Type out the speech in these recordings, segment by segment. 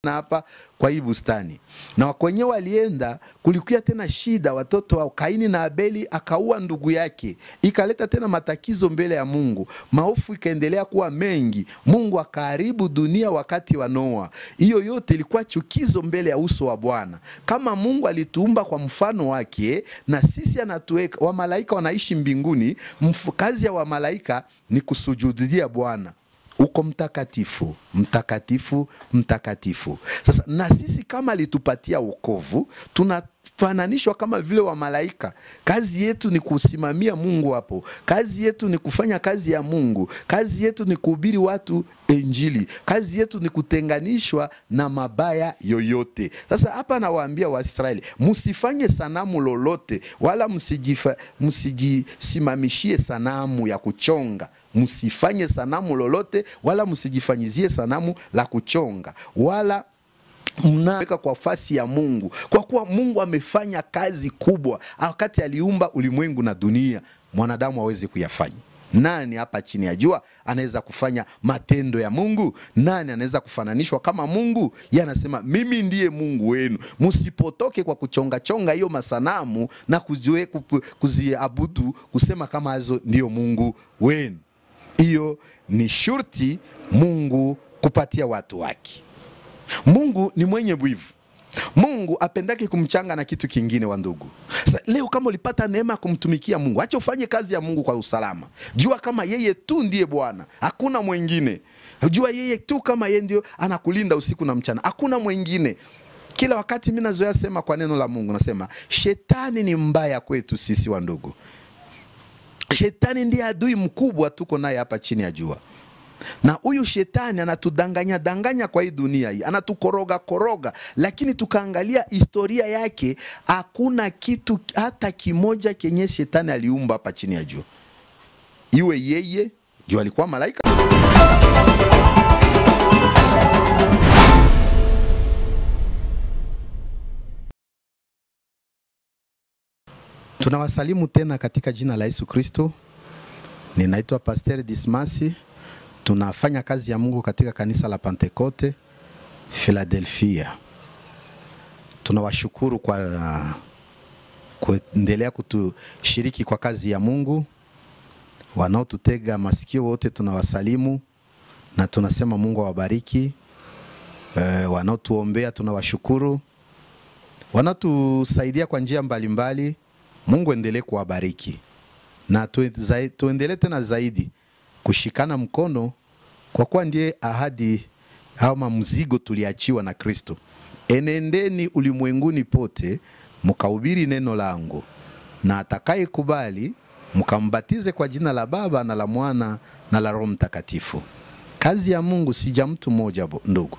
na hapa kwa hii bustani. Na kwenye walienda kulikuwa tena shida, watoto wa Kaini na Abeli akaua ndugu yake. Ikaleta tena matakizo mbele ya Mungu. Maofu ikaendelea kuwa mengi. Mungu akaharibu dunia wakati wa Noa. Hiyo yote ilikuwa chukizo mbele ya uso wa Bwana. Kama Mungu alituumba kwa mfano wake na sisi anatuweka, wa malaika wanaishi mbinguni, kazi ya wa malaika ni kusujudia Bwana. Uko mtakatifu, mtakatifu, mtakatifu. Sasa na sisi kama alitupatia wokovu, tunafananishwa kama vile wa malaika. Kazi yetu ni kusimamia Mungu hapo. Kazi yetu ni kufanya kazi ya Mungu. Kazi yetu ni kuhubiri watu Injili. Kazi yetu ni kutenganishwa na mabaya yoyote. Sasa hapa nawaambia Waisraeli, msifanye sanamu lolote wala msijisimamishie sanamu ya kuchonga. Msifanye sanamu lolote wala msijifanyizie sanamu la kuchonga wala mnaweka kwa fasi ya Mungu, kwa kuwa Mungu amefanya kazi kubwa wakati aliumba ulimwengu na dunia. Mwanadamu hawezi kuyafanya. Nani hapa chini ya jua anaweza kufanya matendo ya Mungu? Nani anaweza kufananishwa kama Mungu? Yeye anasema mimi ndiye Mungu wenu. Msipotoke kwa kuchonga chonga hiyo masanamu na kuziabudu kusema kama hizo ndio Mungu wenu. Hiyo ni shurti Mungu kupatia watu wake. Mungu ni mwenye wivu. Mungu apendake kumchanga na kitu kingine wa ndugu. Sasa leo kama ulipata neema kumtumikia Mungu, acha ufanye kazi ya Mungu kwa usalama. Jua kama yeye tu ndiye Bwana, hakuna mwingine. Jua yeye tu kama yeye ndio anakulinda usiku na mchana, hakuna mwingine. Kila wakati mimi nazoea sema kwa neno la Mungu, nasema shetani ni mbaya kwetu sisi wa ndugu. Shetani ndiye adui mkubwa tuko naye hapa chini ya jua. Na huyu shetani anatudanganya kwa hii dunia hii, anatukoroga, lakini tukaangalia historia yake, hakuna kitu hata kimoja kenye shetani aliumba hapa chini ya jua. Iwe yeye, jua alikuwa malaika. Tunawasalimu tena katika jina la Yesu Kristo. Ninaitwa Pastor Dismasi. Tunafanya kazi ya Mungu katika kanisa la Pentekoste Philadelifia. Tunawashukuru kwa kuendelea kutushiriki kwa kazi ya Mungu. Wanaotutega masikio wote tunawasalimu na tunasema Mungu awabariki. Wanaotuombea tunawashukuru. Wanaotusaidia kwa njia mbalimbali, Mungu endelee kuwabariki. Na tuendelee tena zaidi kushikana mkono, kwa kuwa ndiye ahadi ama mzigo tuliachiwa na Kristo. Enendeni ulimwenguni pote mkahubiri neno langu, na atakaye kubali mkambatize kwa jina la Baba na la Mwana na la Roho Mtakatifu. Kazi ya Mungu si ya mtu mmoja ndugu.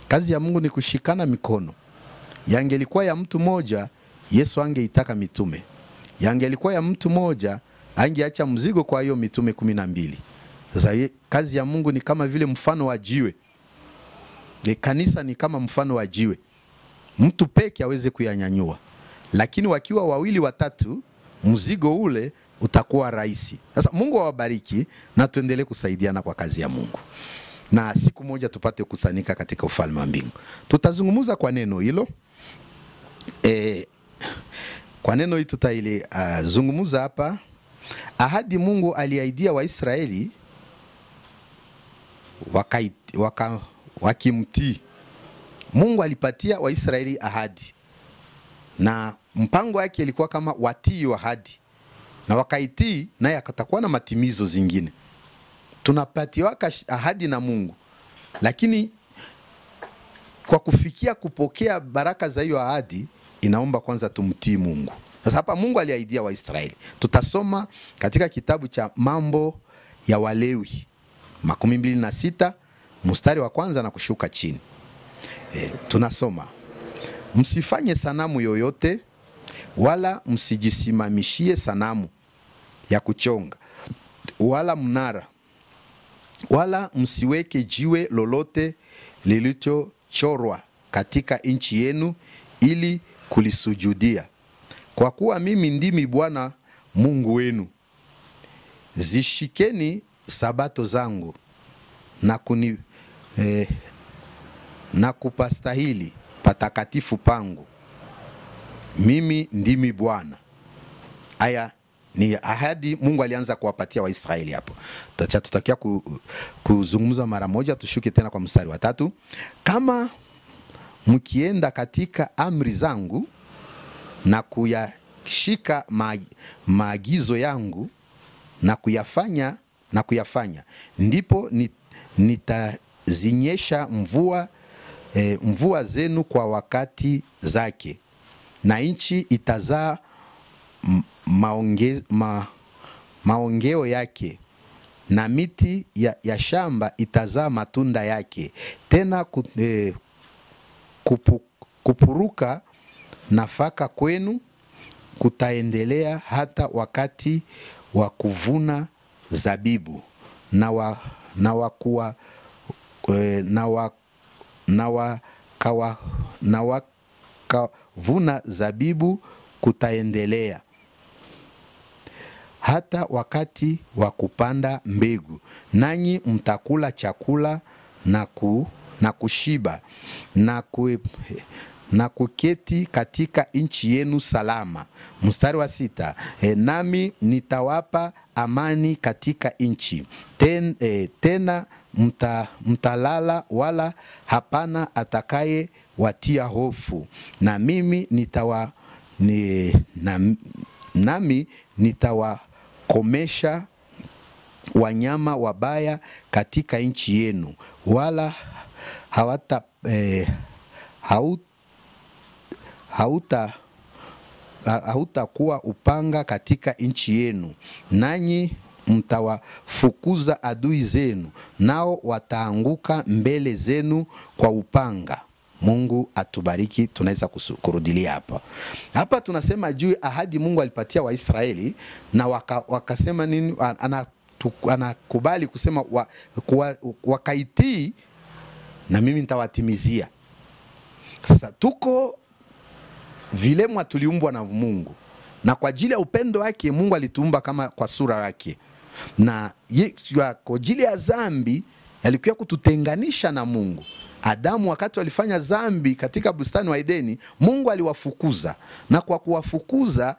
Kazi ya Mungu ni kushikana mikono. Yangelikuwa ya mtu mmoja, Yesu angeitaka mitume. Yangelikuwa ya mtu mmoja, angeacha mzigo kwa hiyo mitume 12. Sasa kazi ya Mungu ni kama vile mfano wa jiwe. Kanisa ni kama mfano wa jiwe. Mtu peke aweze kuyanyanyua, lakini wakiwa wawili watatu, mzigo ule utakuwa rahisi. Sasa Mungu awabariki na tuendelee kusaidiana kwa kazi ya Mungu. Na siku moja tupate kusanyika katika ufalme wa mbingu. Tutazungumza kwa neno hilo. Kwa neno hili tutaili zungumuza hapa. Ahadi Mungu aliahidia Waisraeli wakimti. Mungu alipatia Waisraeli ahadi. Na mpango wake ilikuwa kama watii ahadi. Na wakaitii, naye akatakuwa na matimizo zingine. Tunapatiwa ahadi na Mungu. Lakini kwa kufikia kupokea baraka za hiyo ahadi, inaomba kwanza tumtii Mungu. Sasa hapa Mungu aliahidia Waisraeli. Tutasoma katika kitabu cha Mambo ya Walawi 26 mstari wa kwanza na kushuka chini. Tunasoma: msifanye sanamu yoyote wala msijisimamishie sanamu ya kuchonga wala mnara, wala msiweke jiwe lolote lililochorwa katika nchi yenu ili kulisujudia. Kwa kuwa mimi ndimi Bwana Mungu wenu. Zishikeni sabato zangu na kupastahili patakatifu pangu. Mimi ndimi Bwana. Aya ni ahadi Mungu alianza kuwapatia Waisraeli hapo. Tutakia kuzungumza mara moja, tushuke tena kwa mstari wa 3. Kama mkienda katika amri zangu na kuyashika maagizo yangu na kuyafanya, ndipo nitazinyesha mvua zenu kwa wakati zake, na nchi itazaa maongeo yake, na miti ya shamba itazaa matunda yake. Tena kupuruka nafaka kwenu kutaendelea hata wakati wa kuvuna zabibu, na wakavuna zabibu kutaendelea hata wakati wa kupanda mbegu, nanyi mtakula chakula na kushiba na kuketi katika nchi yenu salama. Mstari wa 6, nami nitawapa amani katika nchi. Tena mtalala wala hapana atakaye watia hofu, na mimi nitawakomesha wanyama wabaya katika nchi yenu, wala hautakuwa upanga katika nchi yenu, nanyi mtawafukuza adui zenu, nao wataanguka mbele zenu kwa upanga. Mungu atubariki. Tunaweza kurudilia hapa tunasema juu ahadi Mungu alipatia Waisraeli, na wakasema nini? Anakubali kusema wakaitii, na mimi nitawatimizia. Sasa tuko vile tuliumbwa na Mungu, na kwa ajili ya upendo wake Mungu alituumba kama kwa sura yake, na kwa ajili ya dhambi alikuwa kututenganisha na Mungu. Adamu wakati walifanya dhambi katika bustani wa Edeni, Mungu aliwafukuza, na kwa kuwafukuza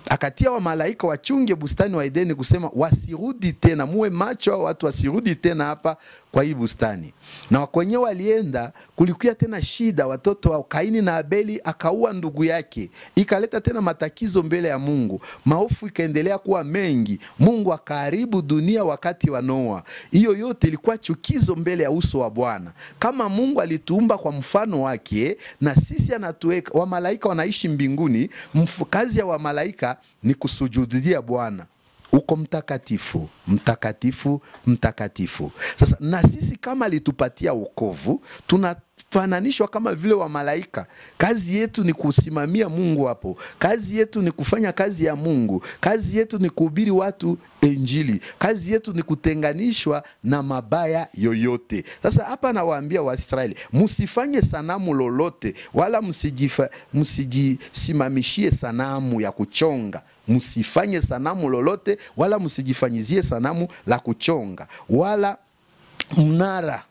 akatia wa malaika wachunge bustani wa Edeni, kusema wasirudi tena, muwe macho watu wasirudi tena hapa kwa hii bustani. Na wakwenye walienda, kulikuwa tena shida, watoto wa Kaini na Abeli akaua ndugu yake, ikaleta tena matakizo mbele ya Mungu, maofu ikaendelea kuwa mengi. Mungu akaharibu dunia wakati wa Noa. Hiyo yote ilikuwa chukizo mbele ya uso wa Bwana. Kama Mungu alituumba kwa mfano wake, na sisi anatuweka, wa malaika wanaishi mbinguni, kazi ya wa malaika ni kusujudia Bwana. Uko mtakatifu, mtakatifu, mtakatifu. Sasa na sisi kama alitupatia wokovu, tunafananishwa kama vile wa malaika. Kazi yetu ni kusimamia Mungu hapo. Kazi yetu ni kufanya kazi ya Mungu. Kazi yetu ni kuhubiri watu Injili. Kazi yetu ni kutenganishwa na mabaya yoyote. Sasa hapa nawaambia Waisraeli, msifanye sanamu lolote, wala msijisimamishie sanamu ya kuchonga. Msifanye sanamu lolote, wala msijifanyizie sanamu la kuchonga, wala mnara.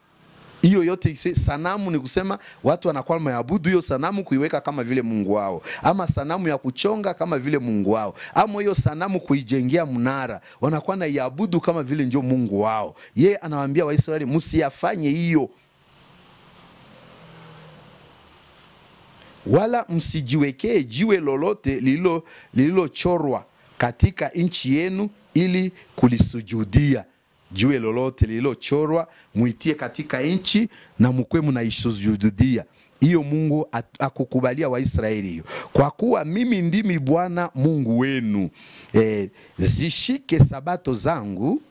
Hiyo yote sanamu ni kusema watu wanakuwa maabudu hiyo sanamu, kuiweka kama vile Mungu wao, ama sanamu ya kuchonga kama vile Mungu wao, ama hiyo sanamu kuijengea mnara, wanakuwa na iabudu kama vile ndio Mungu wao. Yeye anawaambia Waisraeli msiyafanye hiyo, wala msijiwekee jiwe lolote lililochorwa katika nchi yenu ili kulisujudia. Jiwe lolote lililochorwa muitie katika nchi na mkwe mnaisujudia. Hiyo Mungu akukubalia Waisraeli hiyo. Kwa kuwa mimi ndimi Bwana Mungu wenu. Zishike sabato zangu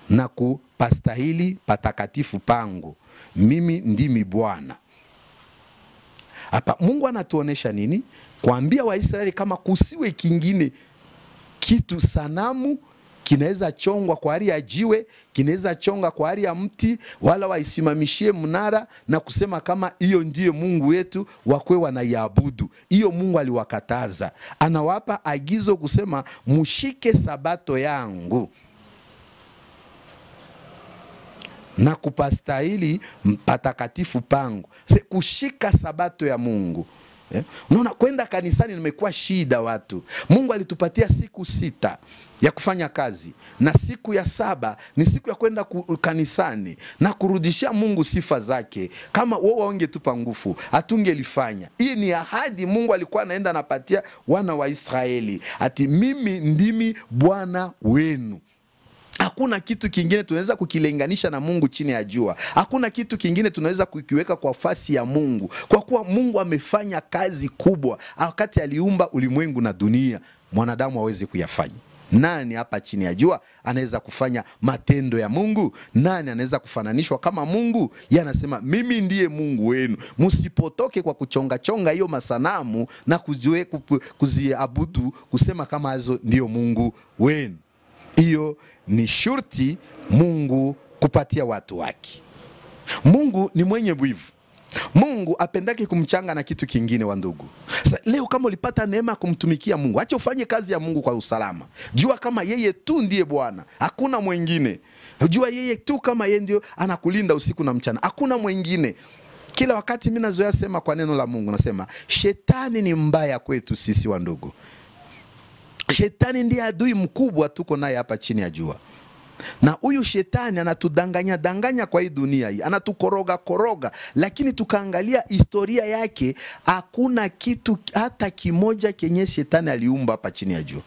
na kupastahili patakatifu pangu. Mimi ndimi Bwana. Hapa Mungu anatuonesha nini? Kuambia Waisraeli kama kusiwe kingine kitu sanamu kinaweza chongwa kwa ari ya jiwe, kinaweza chonga kwa ari ya mti, wala waisimamishie mnara na kusema kama hiyo ndiye Mungu wetu, wakwe wanaiabudu. Hiyo Mungu aliwakataza. Anawapa agizo kusema mushike sabato yangu. na kupastahili patakatifu pangu. Kushika sabato ya Mungu. Unaona, kwenda kanisani nimekuwa shida watu. Mungu alitupatia siku 6 ya kufanya kazi, na siku ya 7 ni siku ya kwenda kanisani na kurudishia Mungu sifa zake. Kama wao wangetupa nguvu, hatungelifanya. Hii ni ahadi Mungu alikuwa anaenda anapatia wana wa Israeli, ati mimi ndimi Bwana wenu. Hakuna kitu kingine tunaweza kukilinganisha na Mungu chini ya jua. Hakuna kitu kingine tunaweza kukiweka kwa fasi ya Mungu, kwa kuwa Mungu amefanya kazi kubwa wakati aliumba ulimwengu na dunia. Mwanadamu hawezi kuyafanya. Nani hapa chini ya jua anaweza kufanya matendo ya Mungu? Nani anaweza kufananishwa kama Mungu? Yeye anasema mimi ndiye Mungu wenu. Msipotoke kwa kuchonga chonga hiyo masanamu na kuziabudu kusema kama hizo ndio Mungu wenu. Hiyo ni shurti Mungu kupatia watu wake. Mungu ni mwenye wivu. Mungu apendaki kumchanga na kitu kingine wa ndugu. Leo kama ulipata neema kumtumikia Mungu, acha ufanye kazi ya Mungu kwa usalama. Jua kama yeye tu ndiye Bwana, hakuna mwingine. Jua yeye tu kama yeye ndio anakulinda usiku na mchana, hakuna mwingine. Kila wakati mimi nazoea sema kwa neno la Mungu, nasema shetani ni mbaya kwetu sisi wa ndugu. Shetani ndiye adui mkubwa tuko naye hapa chini ya jua. Na huyu shetani anatudanganya kwa hii dunia hii, anatukoroga, lakini tukaangalia historia yake, hakuna kitu hata kimoja kenye shetani aliumba hapa chini ya jua.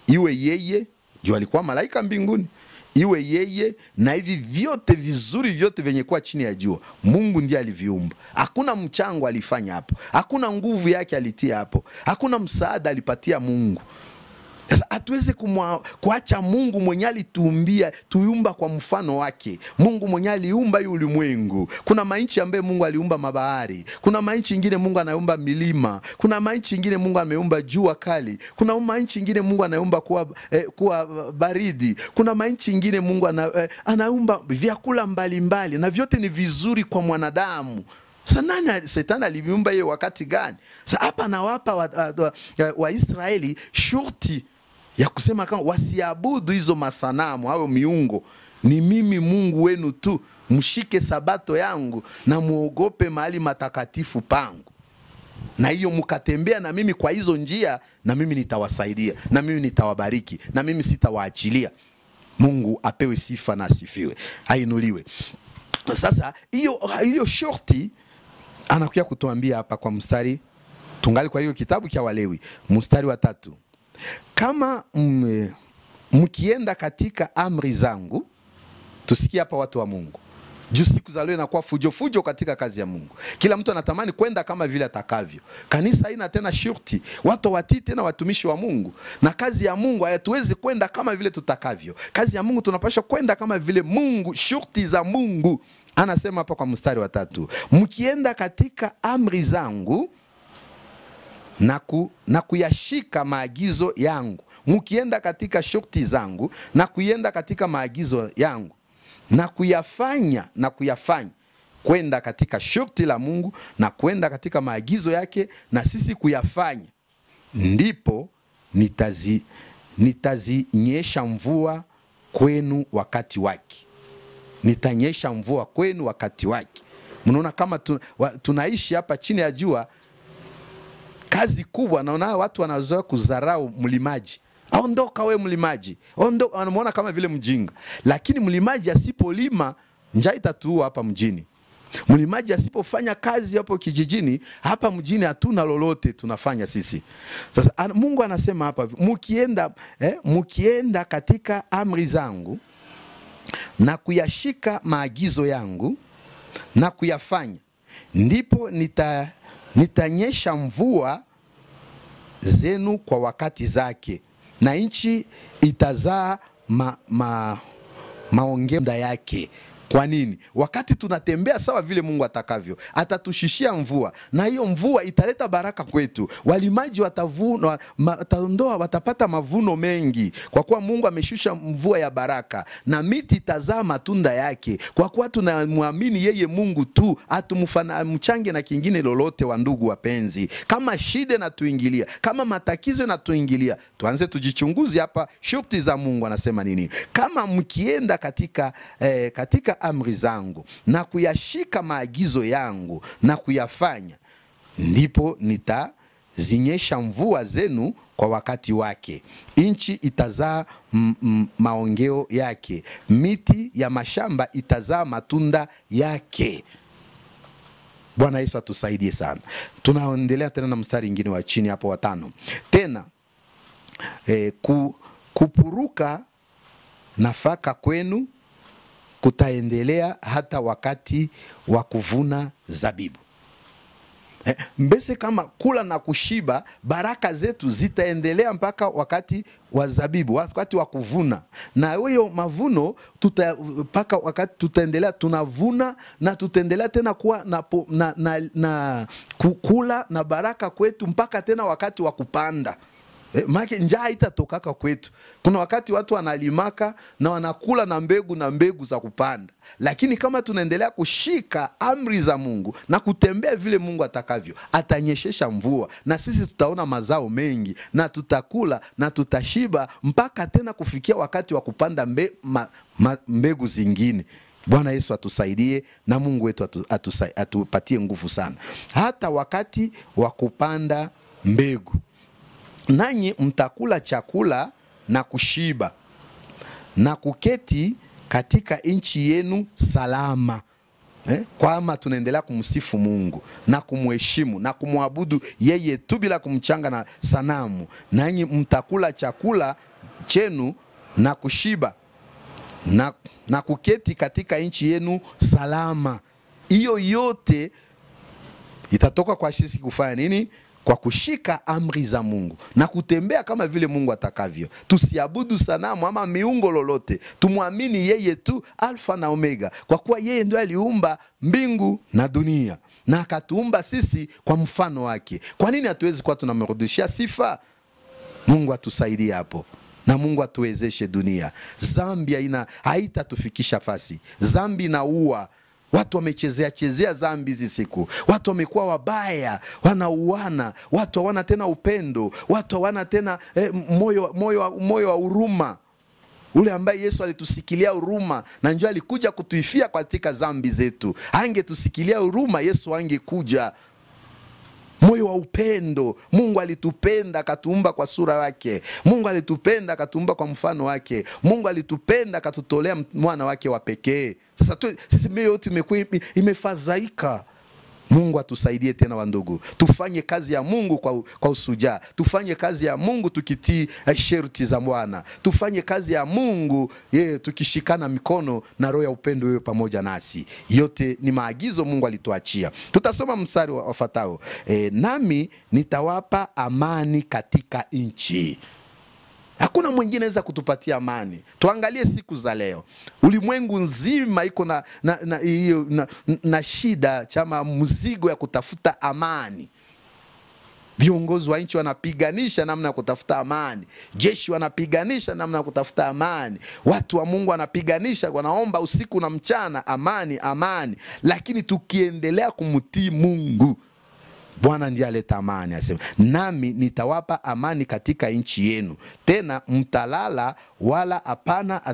Iwe yeye, jua alikuwa malaika mbinguni, iwe yeye na hivi vyote vizuri vyote venye kuwa chini ya jua, Mungu ndiye aliviumba. Hakuna mchango alifanya hapo, hakuna nguvu yake alitia hapo, hakuna msaada alipatia Mungu. Sasa hatuwezi kuacha Mungu mwenye alituumbia, tuumba kwa mfano wake. Mungu mwenye aliumba hii ulimwengu. Kuna mainchi ambaye Mungu aliumba mabahari. Kuna mainchi ingine Mungu anaumba milima. Kuna mainchi ingine Mungu ameumba jua kali. Kuna mainchi ingine Mungu anaumba kuwa baridi. Kuna mainchi ingine Mungu anaumba vyakula mbalimbali, na vyote ni vizuri kwa mwanadamu. Sasa nani Shetani aliviumba yeye wakati gani? Sasa hapa nawapa wa Israeli shurti ya kusema kama wasiabudu hizo masanamu au miungo. Ni mimi Mungu wenu tu, mshike sabato yangu na muogope mahali matakatifu pangu. Na hiyo mkatembea na mimi kwa hizo njia, na mimi nitawasaidia, na mimi nitawabariki, na mimi sitawaachilia. Mungu apewe sifa na asifiwe, ainuliwe. Sasa hiyo shorti anakuja kutuambia hapa kwa mstari, tungali kwa hiyo kitabu cha Walewi, mstari wa 3. Kama mkienda katika amri zangu, tusikie hapa watu wa Mungu. Juu siku za leo inakuwa fujo katika kazi ya Mungu. Kila mtu anatamani kwenda kama vile atakavyo. Kanisa haina tena shurti, watu watii tena watumishi wa Mungu. Na kazi ya Mungu hatuwezi kwenda kama vile tutakavyo. Kazi ya Mungu tunapaswa kwenda kama vile Mungu, shurti za Mungu. Anasema hapa kwa mstari wa 3, mkienda katika amri zangu na kuyashika maagizo yangu. Mkienda katika shurti zangu na kuienda katika maagizo yangu na kuyafanya kwenda katika shurti la Mungu na kwenda katika maagizo yake na sisi kuyafanya, ndipo nitazinyesha mvua kwenu wakati wake. Nitanyesha mvua kwenu wakati wake. Mnaona kama tunaishi hapa chini ya jua, kazi kubwa. Naona watu wanazoea kudharau mlimaji. Ondoka we mlimaji, ondoka. Anamuona kama vile mjinga. Lakini mlimaji asipolima, njaa itatuua hapa mjini. Mlimaji asipofanya kazi hapo kijijini, hapa mjini hatuna lolote tunafanya sisi. Sasa Mungu anasema hapa, mkienda katika amri zangu na kuyashika maagizo yangu na kuyafanya, ndipo nitanyesha mvua zenu kwa wakati zake, na nchi itazaa maongeo yake. Kwa nini? Wakati tunatembea sawa vile Mungu atakavyo, atatushishia mvua, na hiyo mvua italeta baraka kwetu. Walimaji watavuna, watapata mavuno mengi, kwa kuwa Mungu ameshusha mvua ya baraka, na miti itazaa matunda yake, kwa kuwa tunamwamini yeye Mungu tu, mchange na kingine lolote. Wa ndugu wapenzi, kama shida na tuingilia, kama matakizo na tuingilia, tuanze tujichunguzi hapa shurti za Mungu anasema nini. Kama mkienda katika kushika amri zangu na kuyashika maagizo yangu na kuyafanya, ndipo nitazinyesha mvua zenu kwa wakati wake. Nchi itazaa maongeo yake, miti ya mashamba itazaa matunda yake. Bwana Yesu atusaidie sana. Tunaendelea tena na mstari mwingine wa chini hapo wa 5. Tena kupuruka nafaka kwenu kutaendelea hata wakati wa kuvuna zabibu. Mbese kama kula na kushiba, baraka zetu zitaendelea mpaka wakati wa zabibu, wakati wa kuvuna. Na hiyo mavuno mpaka wakati tutaendelea tunavuna, na tutaendelea tena kuwa na kukula na baraka kwetu mpaka tena wakati wa kupanda. Maana njaa haitatokaka kwetu. Kuna wakati watu wanalimaka na wanakula na mbegu za kupanda. Lakini kama tunaendelea kushika amri za Mungu na kutembea vile Mungu atakavyo, atanyeshesha mvua na sisi tutaona mazao mengi, na tutakula na tutashiba mpaka tena kufikia wakati wa kupanda mbegu zingine. Bwana Yesu atusaidie na Mungu wetu atupatie nguvu sana. Hata wakati wa kupanda mbegu, nanyi mtakula chakula na kushiba na kuketi katika nchi yenu salama. Kwama tunaendelea kumsifu Mungu na kumheshimu na kumwabudu yeye tu bila kumchanga na sanamu. Nanyi mtakula chakula chenu na kushiba na kuketi katika nchi yenu salama. Hiyo yote itatoka kwa sisi kufanya nini? Kwa kushika amri za Mungu na kutembea kama vile Mungu atakavyo. Tusiabudu sanamu ama miungo lolote. Tumwamini yeye tu, Alfa na Omega, kwa kuwa yeye ndiye aliumba mbingu na dunia na akatuumba sisi kwa mfano wake. Kwa nini hatuwezi kuwa tunamrudishia sifa? Mungu atusaidie hapo. Na Mungu atuwezeshe dunia. Zambi haitatufikisha fasi. Zambi inaua. Watu wamechezea zambi hizi siku. Watu wamekuwa wabaya, wanauana, watu hawana tena upendo, watu hawana tena moyo wa huruma. Ule ambaye Yesu alitusikilia huruma na njoo alikuja kutuifia katika zambi zetu. Angetusikilia huruma, Yesu angekuja. Moyo wa upendo. Mungu alitupenda akatuumba kwa sura yake. Mungu alitupenda akatuumba kwa mfano wake. Mungu alitupenda akatutolea mwana wake wa pekee. Sasa sisi mioyo yetu imefadhaika. Mungu atusaidie tena wandugu. Tufanye kazi ya Mungu kwa usujaa. Tufanye kazi ya Mungu tukitii sharti za Bwana. Tufanye kazi ya Mungu tukishikana mikono na roho ya upendo iwe pamoja nasi. Yote ni maagizo Mungu alituachia. Tutasoma mstari ufuatao. Nami nitawapa amani katika nchi. Hakuna mwingine anaweza kutupatia amani. Tuangalie siku za leo. Ulimwengu nzima iko na shida chama mzigo ya kutafuta amani. Viongozi wa nchi wanapiganisha namna ya kutafuta amani. Jeshi wanapiganisha namna ya kutafuta amani. Watu wa Mungu wanapiganisha, wanaomba usiku na mchana amani, amani. Lakini tukiendelea kumtii Mungu, Bwana ndiye aleta amani. Asema, nami nitawapa amani katika nchi yenu. Tena mtalala wala hapana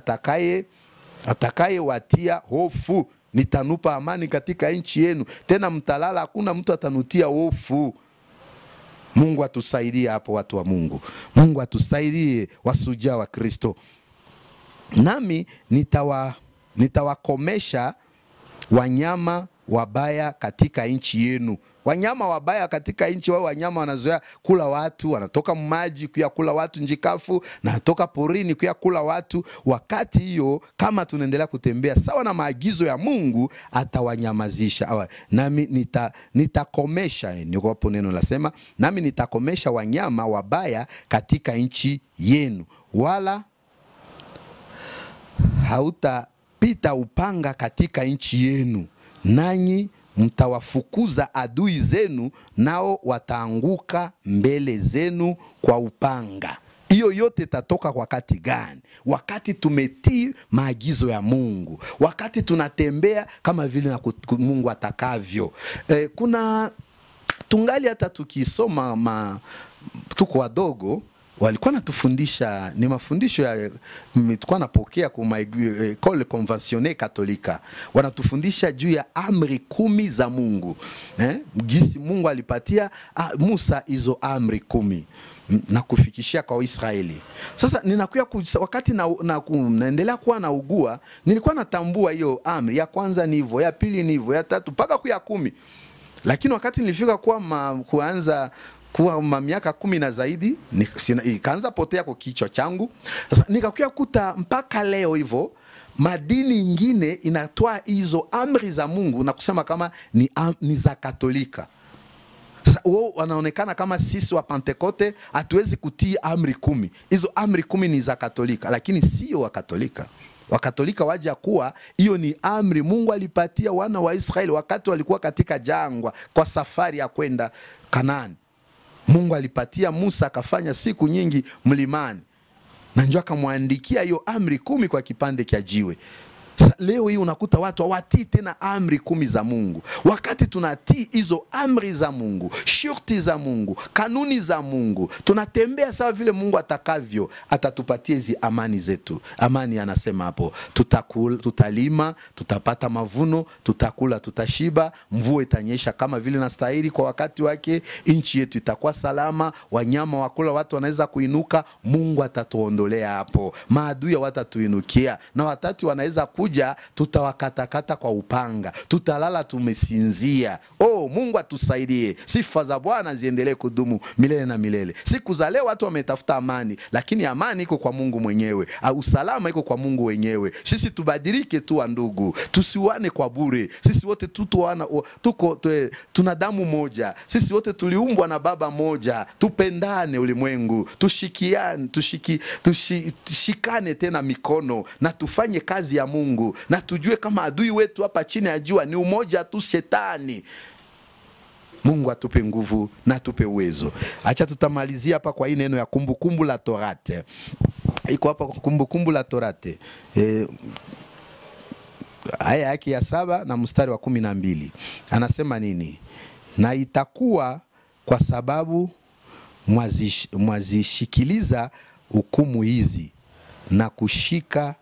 atakaye watia hofu. Nitanupa amani katika nchi yenu. Tena mtalala, hakuna mtu atanutia hofu. Mungu atusaidie hapo watu wa Mungu. Mungu atusaidie wasujaa wa Kristo. Nami nitawakomesha wanyama wabaya katika nchi yenu. Wanyama wabaya katika nchi, wao wanyama wanazoea kula watu, wanatoka maji kuya kula watu njikafu, na natoka porini kuya kula watu. Wakati hiyo kama tunaendelea kutembea sawa na maagizo ya Mungu, atawanyamazisha. Nami nitakomesha, niko hapo neno lasema, nami nitakomesha wanyama wabaya katika nchi yenu, wala hautapita upanga katika nchi yenu. Nanyi mtawafukuza adui zenu, nao wataanguka mbele zenu kwa upanga. Hiyo yote tatoka kwa wakati gani? Wakati tumetii maagizo ya Mungu. Wakati tunatembea kama vile na Mungu atakavyo. Kuna tungali hata tukisoma tuko wadogo, walikuwa natufundisha, ni mafundisho ya tulikuwa napokea kwa école conventionnelle katolika. Wanatufundisha juu ya amri 10 za Mungu. Jinsi Mungu alipatia Musa hizo amri 10 na kufikishia kwa Israeli. Sasa ninakuya wakati naendelea kuwa naugua, nilikuwa natambua hiyo amri ya kwanza ni hivyo, ya pili ni hivyo, ya tatu mpaka kuya 10. Lakini wakati nilifika kuanza kuwa miaka 10 na zaidi, ikaanza potea kwa kichwa changu. Sasa nikakuya kuta mpaka leo hivyo madini ingine inatoa hizo amri za Mungu na kusema kama ni za Katolika. Sasa wao wanaonekana kama sisi wa Pentekoste hatuwezi kutii amri 10. Hizo amri 10 ni za Katolika, lakini sio wa Katolika. Wakatolika waja kuwa hiyo ni amri Mungu alipatia wana wa Israeli wakati walikuwa katika jangwa kwa safari ya kwenda Kanaani. Mungu alipatia Musa akafanya siku nyingi mlimani, na njoo akamwandikia hiyo amri 10 kwa kipande cha jiwe. Leo hii unakuta watu hawatii tena amri 10 za Mungu. Wakati tunatii hizo amri za Mungu, shurti za Mungu, kanuni za Mungu, tunatembea sawa vile Mungu atakavyo, atatupatia hizi amani zetu. Amani anasema hapo, tutalima, tutapata mavuno, tutakula, tutashiba, mvua itanyesha kama vile nastahili kwa wakati wake, nchi yetu itakuwa salama, wanyama wakula, watu wanaweza kuinuka, Mungu atatuondolea hapo. Maadui watatuinukia na watatu wanaweza kuja, tutawakatakata kwa upanga, tutalala tumesinzia. Mungu atusaidie. Sifa za Bwana ziendelee kudumu milele na milele. Siku za leo watu wametafuta amani, lakini amani iko kwa Mungu mwenyewe. Usalama iko kwa Mungu wenyewe. Sisi tubadilike tu ndugu. Tusiwane kwa bure. Sisi wote tuna damu moja. Sisi wote tuliumbwa na baba moja. Tupendane ulimwengu. Tushikiane, tushikane tena mikono na tufanye kazi ya Mungu, na tujue kama adui wetu hapa chini ya jua ni umoja tu, shetani. Mungu atupe nguvu na atupe uwezo. Acha tutamalizia hapa kwa hii neno ya kumbukumbu la Torate. Iko hapa kumbukumbu la Torate. Aya yake ya 7 na mstari wa 12. Anasema nini? Na itakuwa kwa sababu mwazishikiliza hukumu hizi na kushika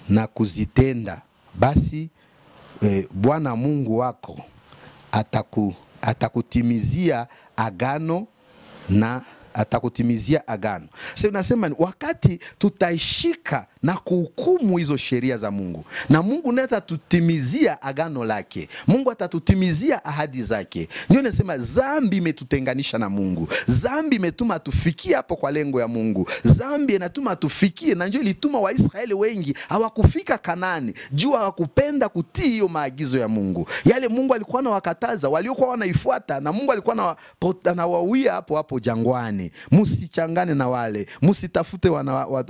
na kuzitenda, basi Bwana Mungu wako atakutimizia agano na atakutimizia agano. Sasa unasema wakati tutaishika na kuhukumu hizo sheria za Mungu, na Mungu ndiye atatutimizia agano lake, Mungu atatutimizia ahadi zake. Ndio nasema dhambi imetutenganisha na Mungu. Dhambi imetuma tufikie hapo kwa lengo ya Mungu. Dhambi inatuma tufikie, na ndio ilituma Waisraeli wengi hawakufika Kanaani. Jua hawakupenda kutii hiyo maagizo ya Mungu. Yale Mungu alikuwa anawakataza, waliokuwa wanaifuata, na Mungu alikuwa anawawia hapo jangwani. Msichangane na wale, msitafute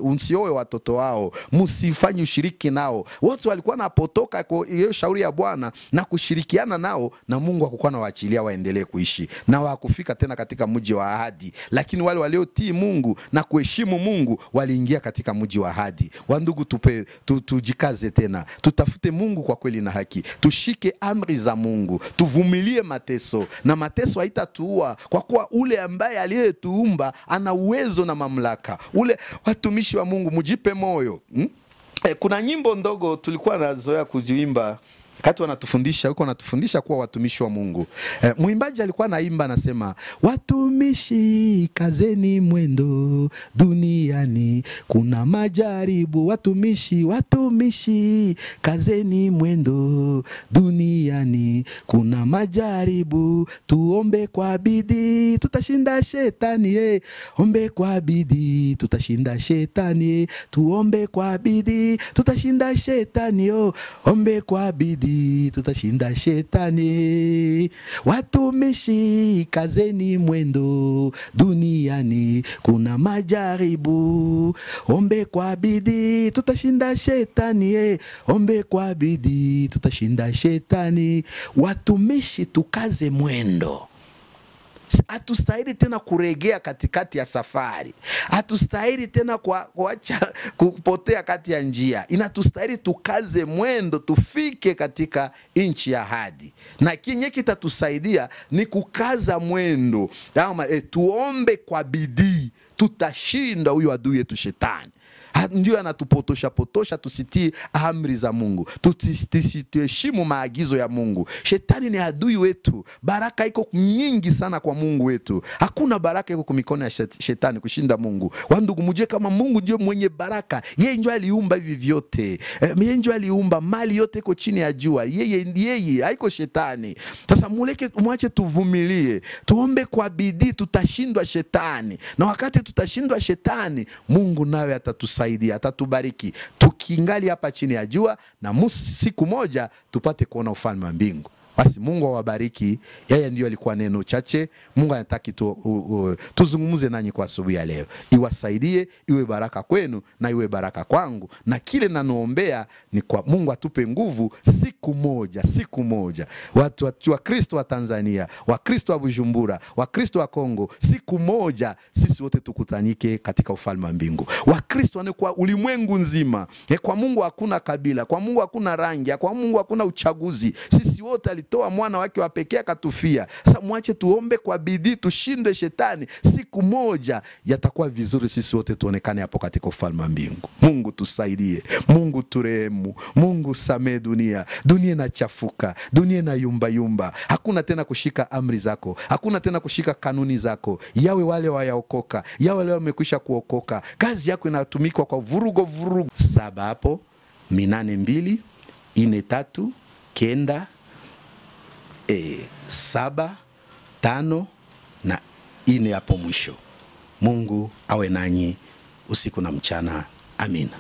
msioe watoto wao, msifanye ushiriki nao. Wote walikuwa napotoka kwa hiyo shauri ya Bwana na kushirikiana nao, na Mungu hakukuwa anawaachilia waendelee kuishi, na wakufika tena katika mji wa ahadi. Lakini wale waliotii Mungu na kuheshimu Mungu waliingia katika mji wa ahadi. Wandugu, tujikaze tena, tutafute Mungu kwa kweli na haki, tushike amri za Mungu, tuvumilie mateso, na mateso haitatuua, kwa kuwa ule ambaye aliyetuumba ana uwezo na mamlaka. Ule watumishi wa Mungu, mujipe moyo. Kuna nyimbo ndogo tulikuwa nazoea kujiimba wakati wanatufundisha kuwa watumishi wa Mungu. Mwimbaji alikuwa anaimba anasema, watumishi kazeni mwendo, duniani kuna majaribu. Watumishi kazeni mwendo, duniani kuna majaribu. Tuombe kwa bidii tutashinda shetani. Ombe kwa bidii tutashinda shetani. Tuombe kwa bidii tutashinda shetani. Ombe kwa bidii tutashinda shetani. Watumishi kazeni mwendo, duniani kuna majaribu. Ombe kwa bidii tutashinda shetani. Ombe kwa bidii tutashinda shetani. Watumishi tukaze mwendo. Hatustahili tena kuregea katikati ya safari. Hatustahili tena kuacha kupotea kati ya njia. Inatustahili tukaze mwendo tufike katika nchi ya ahadi. Na kinye kitatusaidia ni kukaza mwendo. Tuombe kwa bidii, tutashinda huyu adui yetu shetani. Ndio anatupotosha tusitii amri za Mungu, tusiheshimu maagizo ya Mungu. Shetani ni adui wetu. Baraka iko nyingi sana kwa Mungu wetu. Hakuna baraka iko kwa mikono ya shetani kushinda Mungu. Wandugu, mjue kama Mungu ndio mwenye baraka. Yeye ndio aliumba hivi vyote. Yeye ndio aliumba mali yote iko chini ya jua. Yeye haiko shetani. Sasa mwache tuvumilie. Tuombe kwa bidii, tutashindwa shetani. Na wakati tutashindwa shetani, Mungu nawe atatusaidia, atatubariki. Tukiingali hapa chini ya jua, na siku moja tupate kuona ufalme wa mbingu. Basi Mungu awabariki. Yeye ndio alikuwa neno chache. Mungu anataka tuzungumuze nanyi kwa asubuhi ya leo. Iwasaidie, iwe baraka kwenu na iwe baraka kwangu. Na kile nanoombea ni kwa Mungu atupe nguvu siku moja. Watu wa Kristo wa Tanzania, wa Kristo wa Bujumbura, wa Kristo wa Kongo, siku moja sisi wote tukutanyike katika ufalme wa mbingu. Wa Kristo ni kwa ulimwengu nzima. Kwa Mungu hakuna kabila, kwa Mungu hakuna rangi, kwa Mungu hakuna uchaguzi. Sisi wote alitoa mwana wake wa pekee akatufia. Sasa mwache tuombe kwa bidii, tushinde shetani. Siku moja yatakuwa vizuri sisi wote tuonekane hapo katika ufalme wa mbingu. Mungu tusaidie, Mungu turehemu, Mungu samee dunia. Dunia inachafuka, dunia inayumba. Hakuna tena kushika amri zako, hakuna tena kushika kanuni zako. Yawe wale wayaokoka, yawe wale wamekwisha kuokoka. Kazi yako inatumikwa kwa vurugo. 7 hapo 8 2 4 3 9 7 5 na 4 hapo mwisho. Mungu awe nanyi usiku na mchana. Amina.